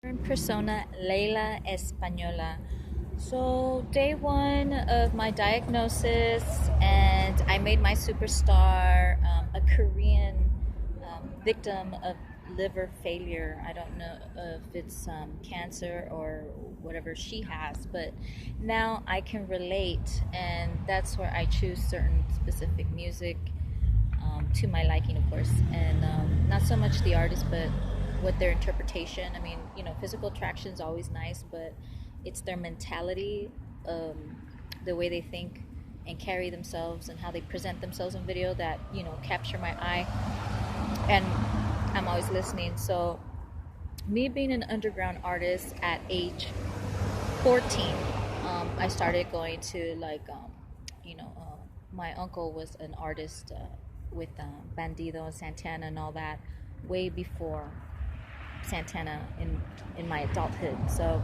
In persona Leila Española. So, day one of my diagnosis, and I made my superstar a Korean victim of liver failure. I don't know if it's cancer or whatever she has, but now I can relate, and that's where I choose certain specific music to my liking, of course, and not so much the artist, but what their interpretation. I mean, physical attraction is always nice, but it's their mentality, the way they think and carry themselves, and how they present themselves in video that capture my eye, and I'm always listening. So, me being an underground artist at age 14, I started going to you know, uh, my uncle was an artist with Bandido and Santana and all that way before Santana in my adulthood. So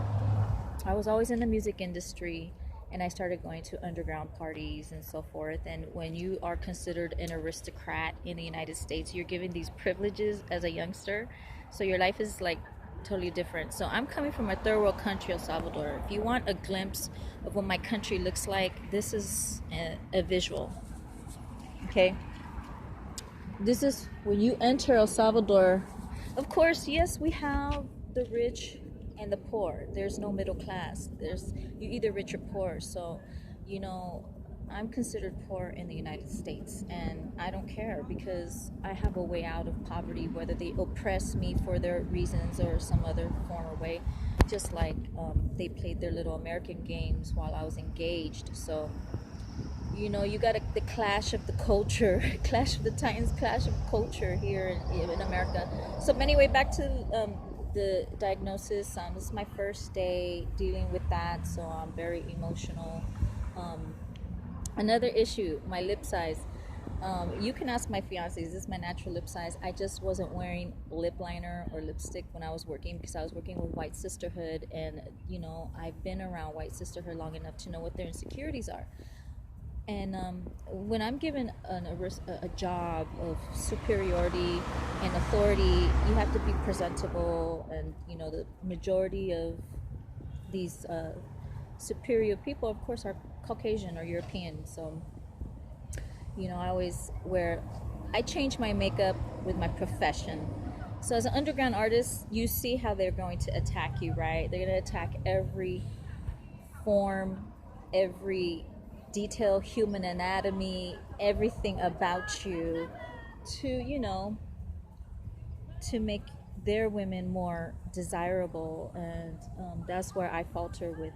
I was always in the music industry, and I started going to underground parties and so forth. And when you are considered an aristocrat in the United States, you're given these privileges as a youngster. So your life is like totally different. So I'm coming from a third world country, El Salvador. If you want a glimpse of what my country looks like, this is a visual. Okay? This is when you enter El Salvador. Of course, yes, we have the rich and the poor. There's no middle class. You're either rich or poor. So, you know, I'm considered poor in the United States, and I don't care because I have a way out of poverty, whether they oppress me for their reasons or some other form or way. Just like they played their little American games while I was engaged. So you got the clash of the culture, clash of the titans, clash of culture here in America. So anyway, back to the diagnosis. This is my first day dealing with that, so I'm very emotional. um, Another issue, my lip size. You can ask my fiance, is this my natural lip size? I just wasn't wearing lip liner or lipstick when I was working, because I was working with White Sisterhood, and I've been around White Sisterhood long enough to know what their insecurities are. And when I'm given a job of superiority and authority, you have to be presentable. And the majority of these superior people, of course, are Caucasian or European. So I change my makeup with my profession. So as an underground artist, you see how they're going to attack you, right? They're going to attack every form, every detail, human anatomy, everything about you, to to make their women more desirable. And that's where I falter with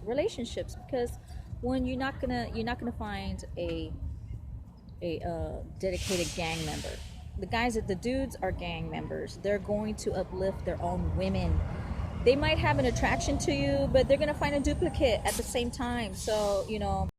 relationships, because when you're not gonna find a dedicated gang member. The dudes are gang members. They're going to uplift their own women. They might have an attraction to you, but they're going to find a duplicate at the same time. So